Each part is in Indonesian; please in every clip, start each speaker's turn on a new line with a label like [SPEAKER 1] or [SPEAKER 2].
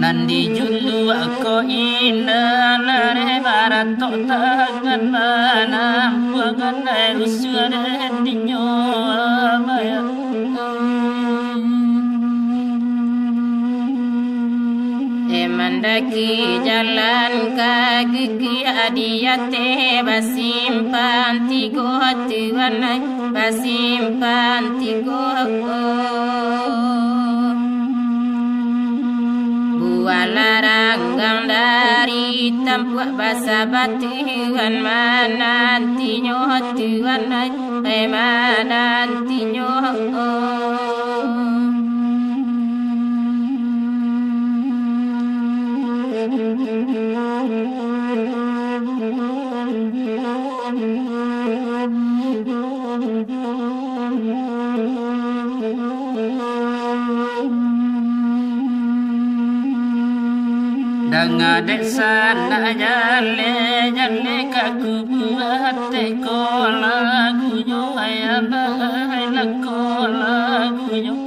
[SPEAKER 1] Nandi julu ako ina lare barato tangan mana bukan usuan dinyo maya Emandaki jalan kaki adiyate basimpan tigo tuan basimpan tigo Walaranggang dari tempat basa batuan manantinyo tuan manantinyo Danga sana jale kaku buat kola gunyo ayaba la kola gunyo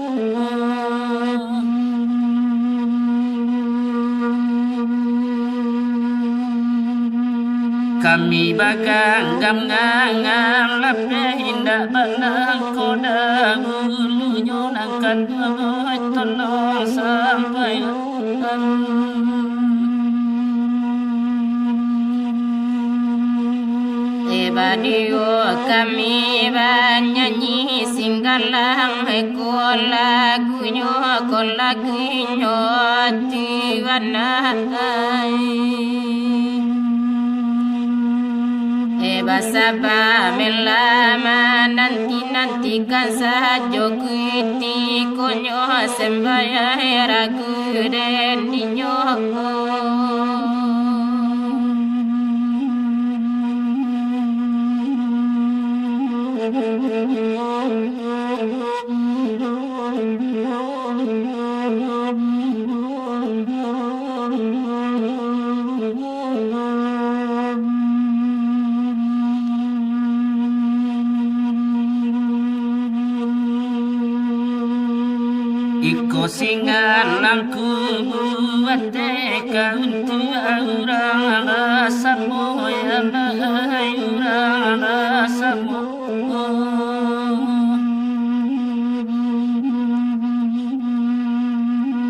[SPEAKER 1] Kami bagang gam ngangam lape hinda banang koda gulunyo nangkan dua tolong sampai Badio kami banyanyi singgalang kola gunyo tiwanai Basaba melama nanti kan sajo kuti konyo sembaya ragu den ninyo Iko singalanku buat deka untuk orang rasamu ya orang rasamu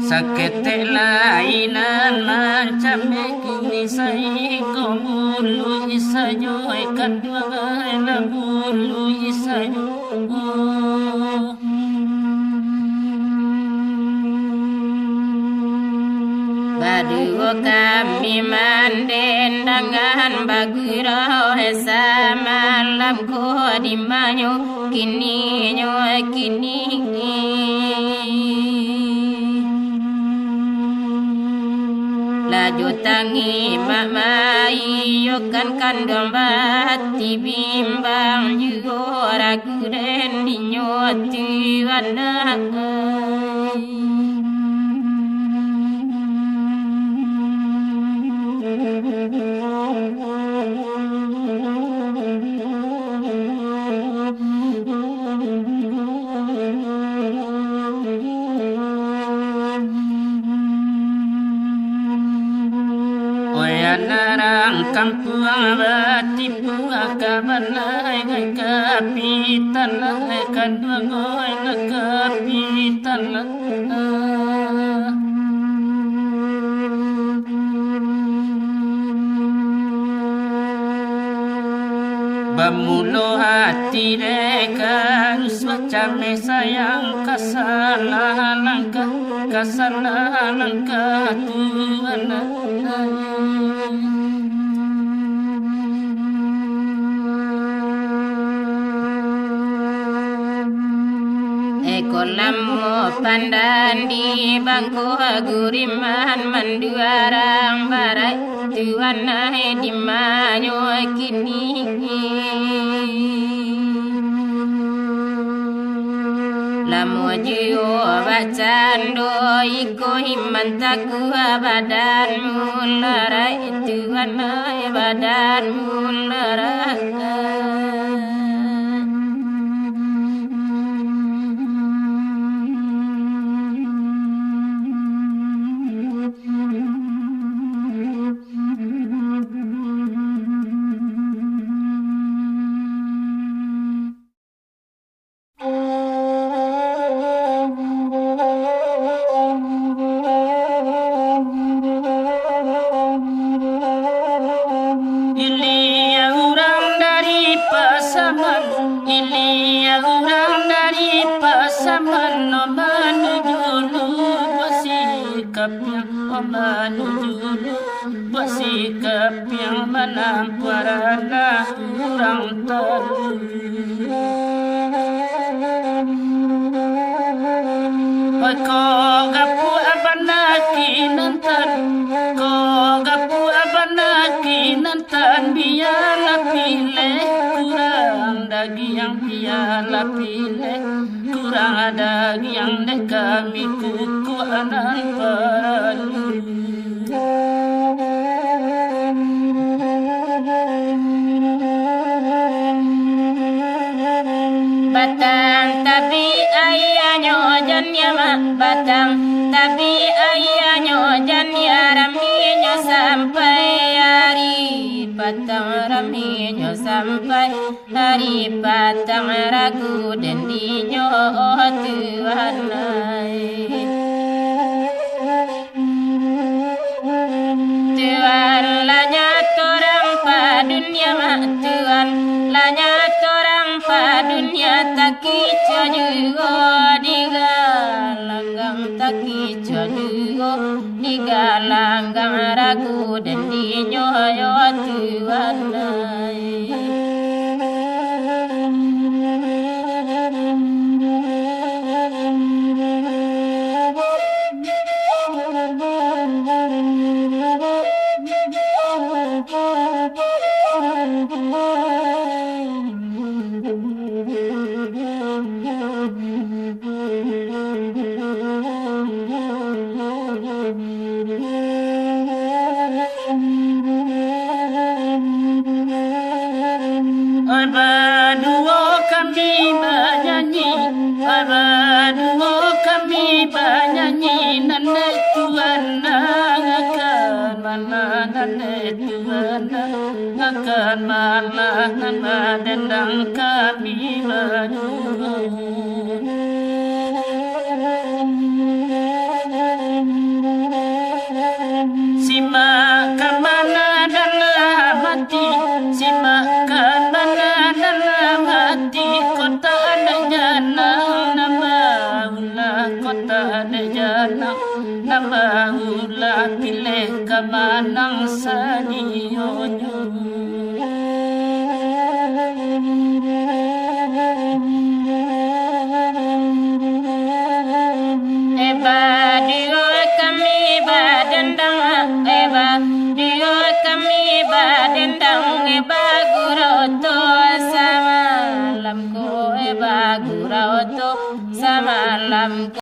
[SPEAKER 1] Sakit lainan macam kini saya komulu isayo ikan dua labulu isayo Baduo kami manden dengan bagurau hesa malam ko di manyo kini Laju tangi mamai yokan kandung bati bimbang juga ragu den dinyoti wanai Narang kampung batipu akabanai kapitan kadua goy kapitan Bamulo hati reka Swacame sayang kasalahan langkah Tuhan. Kolam pandan di bangku guriman manduarang barai Tuhan di manyo kini Lamo jiyo bacando iko himantaku badan mularai Tuhan badan mularai Bersikap yang menamparana kurang terlalu Ko gapu abanaki nantan biala pile kurang daging biala pile kurang daging dek kami kuku anan perlu Batang tapi ayahnya janyama batang tapi ayahnya raminya sampai hari batang raminya sampai hari batang ragu dan dinyo Tuhan Tuhan lanya torang pa dunia Tuhan lanya torang pa dunia taki cajugo digalanggam taki cajugo digalanggam ragu dan dinyoyo Tuhan kami bernyanyi nane Tuhan akan mana nane Tuhan akan mana nama dendang kami menyuruh simak mana dalam hati simak mana dalam hati kota ada janang kota ada janang nama ulah pilih kemanang sadionyo eba dio kami badendang eba dio kami badendang eba guroto samalam ko eba guroto samalam